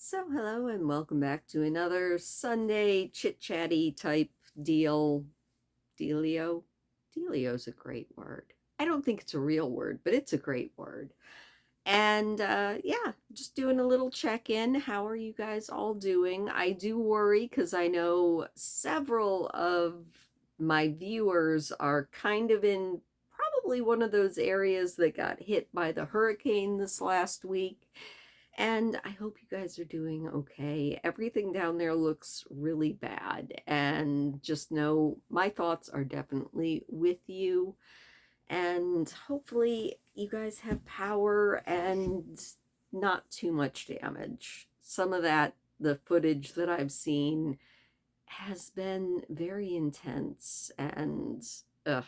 So, hello and welcome back to another Sunday chit-chatty type deal. Dealio? Dealio's a great word. I don't think it's a real word, but it's a great word. And yeah, just doing a little check-in. How are you guys all doing? I do worry because I know several of my viewers are kind of in probably one of those areas that got hit by the hurricane this last week. And I hope you guys are doing okay. Everything down there looks really bad. And just know my thoughts are definitely with you. And hopefully, you guys have power and not too much damage. Some of the footage that I've seen, has been very intense and ugh,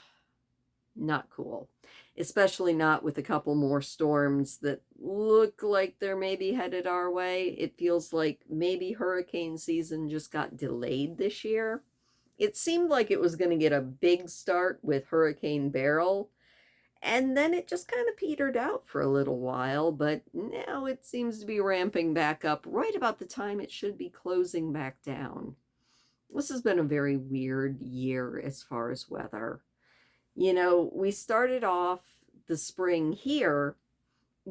not cool, especially not with a couple more storms that look like they're maybe headed our way. It feels like maybe hurricane season just got delayed this year. It seemed like it was going to get a big start with Hurricane Beryl, and then it just kind of petered out for a little while, but now it seems to be ramping back up right about the time it should be closing back down. This has been a very weird year as far as weather. We started off the spring here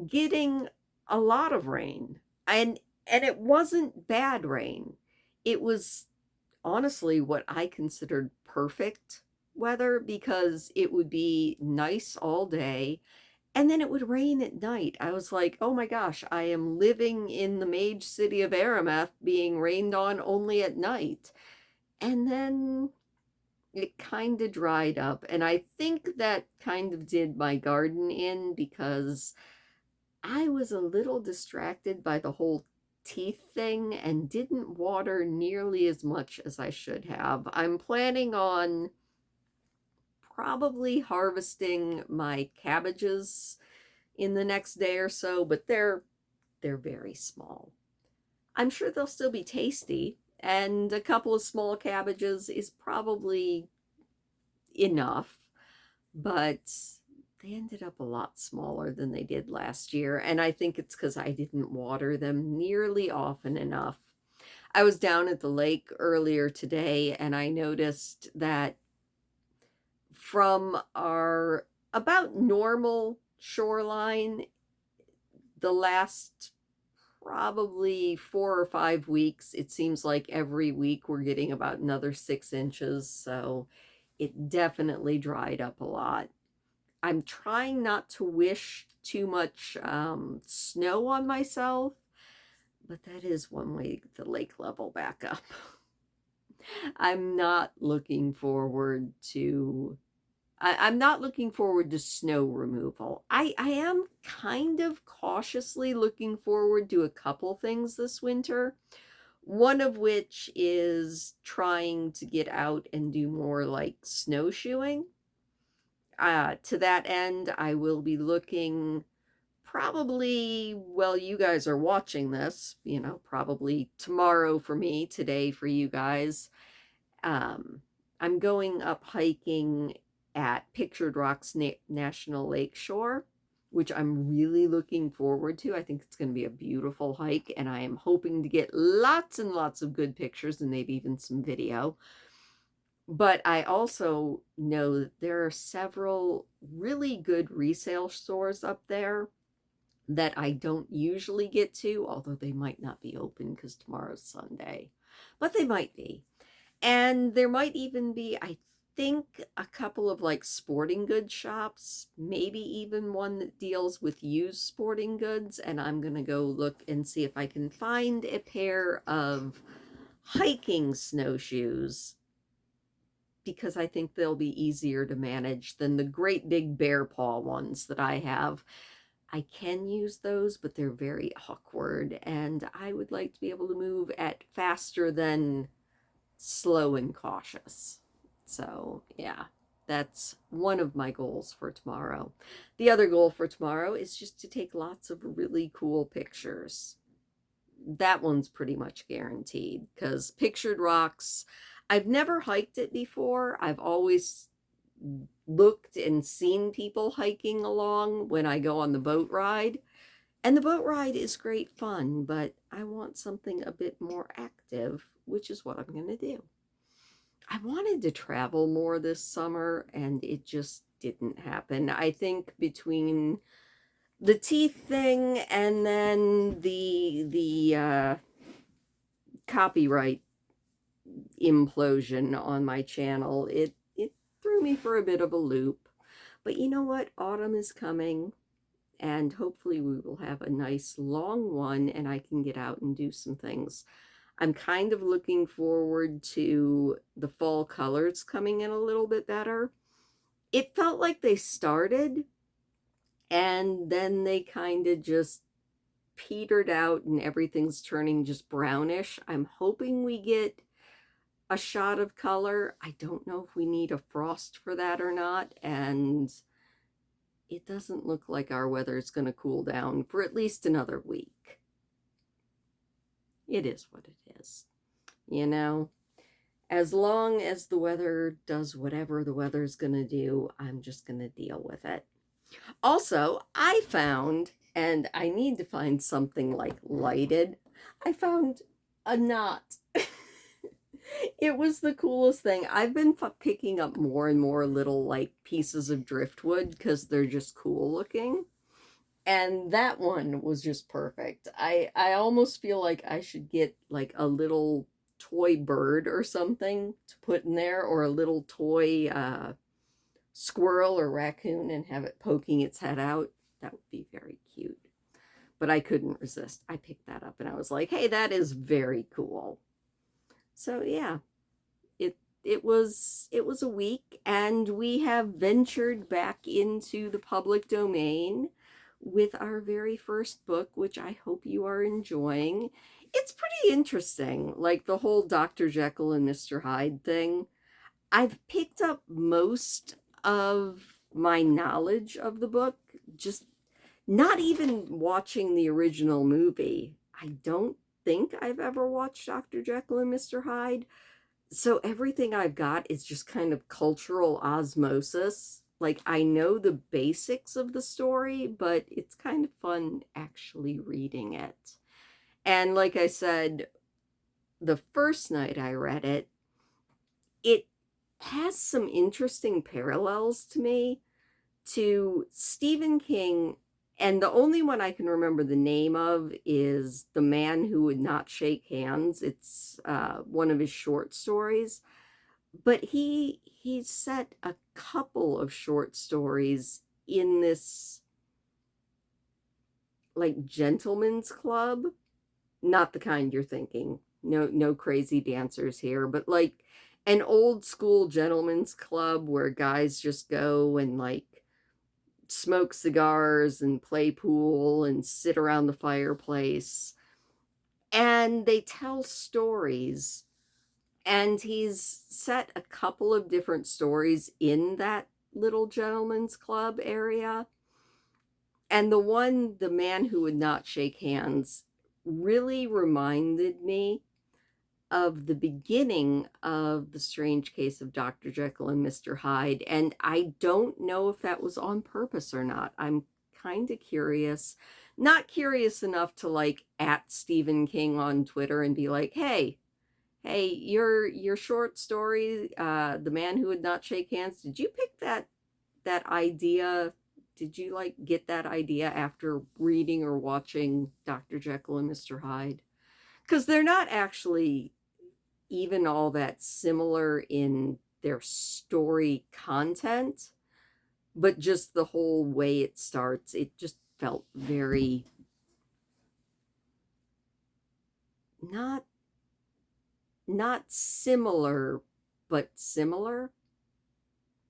getting a lot of rain, and it wasn't bad rain. It was honestly what I considered perfect weather because it would be nice all day and then it would rain at night. I was like, oh my gosh, I am living in the mage city of Arameth being rained on only at night. And then it kind of dried up. And I think that kind of did my garden in because I was a little distracted by the whole teeth thing and didn't water nearly as much as I should have. I'm planning on probably harvesting my cabbages in the next day or so, but they're very small. I'm sure they'll still be tasty, and a couple of small cabbages is probably enough, but they ended up a lot smaller than they did last year. And I think it's because I didn't water them nearly often enough. I was down at the lake earlier today and I noticed that from our about normal shoreline, the last probably 4 or 5 weeks, it seems like every week we're getting about another 6 inches. So it definitely dried up a lot. I'm trying not to wish too much snow on myself, but that is one way to get the lake level back up. I'm not looking forward to I'm not looking forward to snow removal. I am kind of cautiously looking forward to a couple things this winter. One of which is trying to get out and do more like snowshoeing. To that end, I will be looking probably, well, you guys are watching this, probably tomorrow for me, today for you guys. Um, I'm going up hiking at Pictured Rocks National Lake Shore, which I'm really looking forward to. I think it's going to be a beautiful hike, and I am hoping to get lots and lots of good pictures and maybe even some video. But I also know that there are several really good resale stores up there that I don't usually get to, although they might not be open because tomorrow's Sunday, but they might be. And there might even be, I think, a couple of like sporting goods shops, maybe even one that deals with used sporting goods. And I'm going to go look and see if I can find a pair of hiking snowshoes because I think they'll be easier to manage than the great big bear paw ones that I have. I can use those, but they're very awkward, and I would like to be able to move at faster than slow and cautious. So, yeah, that's one of my goals for tomorrow. The other goal for tomorrow is just to take lots of really cool pictures. That one's pretty much guaranteed because Pictured Rocks, I've never hiked it before. I've always looked and seen people hiking along when I go on the boat ride. And the boat ride is great fun, but I want want something a bit more active, which is what I'm going to do. I wanted to travel more this summer and it just didn't happen. I think between the teeth thing and then the copyright implosion on my channel, it threw me for a bit of a loop. But you know what? Autumn is coming and hopefully we will have a nice long one and I can get out and do some things. I'm kind of looking forward to the fall colors coming in a little bit better. It felt like they started and then they kind of just petered out and everything's turning just brownish. I'm hoping we get a shot of color. I don't know if we need a frost for that or not, and it doesn't look like our weather is going to cool down for at least another week. It is what it is. You know, as long as the weather does whatever the weather's going to do, I'm just going to deal with it. Also, I found, and I need to find something like lighted, I found a knot. It was the coolest thing. I've been picking up more and more little like pieces of driftwood because they're just cool looking. And that one was just perfect. I almost feel like I should get like a little toy bird or something to put in there, or a little toy squirrel or raccoon and have it poking its head out. That would be very cute. But I couldn't resist. I picked that up and I was like, hey, that is very cool. So yeah, it was a week and we have ventured back into the public domain with our very first book, which I hope you are enjoying. It's pretty interesting, like the whole Dr. Jekyll and Mr. Hyde thing. I've picked up most of my knowledge of the book, just not even watching the original movie. I don't think I've ever watched Dr. Jekyll and Mr. Hyde. So everything I've got is just kind of cultural osmosis. Like I know the basics of the story, but it's kind of fun actually reading it. And like I said, the first night I read it, it has some interesting parallels to me to Stephen King, and the only one I can remember the name of is The Man Who Would Not Shake Hands. It's one of his short stories, but he set a couple of short stories in this like gentleman's club, not the kind you're thinking. No crazy dancers here, but like an old school gentleman's club where guys just go and like smoke cigars and play pool and sit around the fireplace. And they tell stories. And he's set a couple of different stories in that little gentleman's club area. And the one, The Man Who Would Not Shake Hands, really reminded me of the beginning of The Strange Case of Dr. Jekyll and Mr. Hyde. And I don't know if that was on purpose or not. I'm kind of curious. Not curious enough to like at Stephen King on Twitter and be like, hey, your short story, The Man Who Would Not Shake Hands, did you pick that idea? Did you like get that idea after reading or watching Dr. Jekyll and Mr. Hyde? Because they're not actually even all that similar in their story content, but just the whole way it starts, it just felt very not similar, but similar.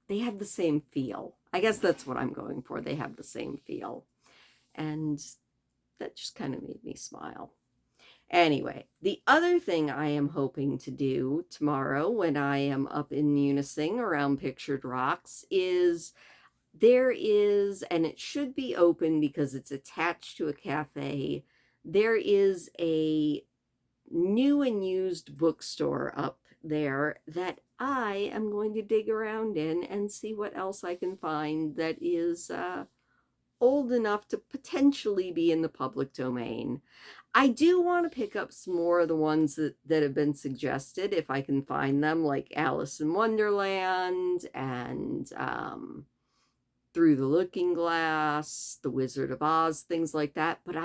They have the same feel. I guess that's what I'm going for. They have the same feel. And that just kind of made me smile. Anyway, the other thing I am hoping to do tomorrow when I am up in Munising around Pictured Rocks is there is, and it should be open because it's attached to a cafe, there is a new and used bookstore up there that I am going to dig around in and see what else I can find that is old enough to potentially be in the public domain. I do want to pick up some more of the ones that have been suggested if I can find them, like Alice in Wonderland and Through the Looking Glass, The Wizard of Oz, things like that. But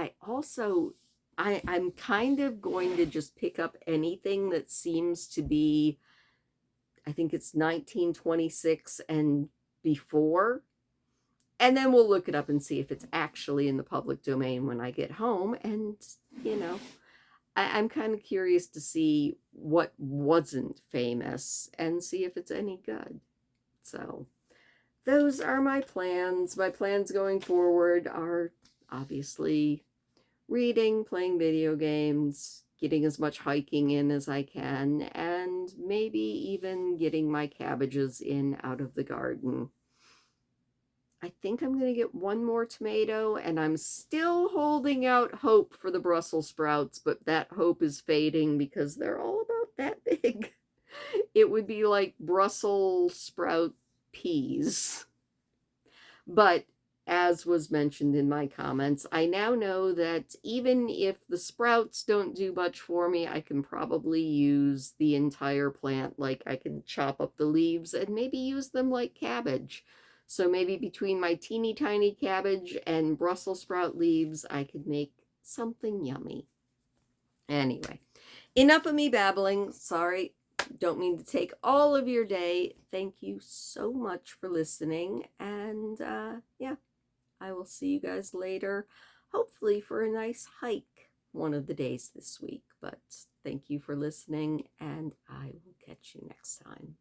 I'm kind of going to just pick up anything that seems to be, I think it's 1926 and before. And then we'll look it up and see if it's actually in the public domain when I get home. And, you know, I'm kind of curious to see what wasn't famous and see if it's any good. So those are my plans. My plans going forward are obviously reading, playing video games, getting as much hiking in as I can, and maybe even getting my cabbages in out of the garden. I think I'm going to get one more tomato, and I'm still holding out hope for the Brussels sprouts, but that hope is fading because they're all about that big. It would be like Brussels sprout peas. But as was mentioned in my comments, I now know that even if the sprouts don't do much for me, I can probably use the entire plant. Like I can chop up the leaves and maybe use them like cabbage. So maybe between my teeny tiny cabbage and Brussels sprout leaves, I could make something yummy. Anyway, enough of me babbling. Sorry, don't mean to take all of your day. Thank you so much for listening. And yeah, I will see you guys later, hopefully for a nice hike one of the days this week. But thank you for listening, and I will catch you next time.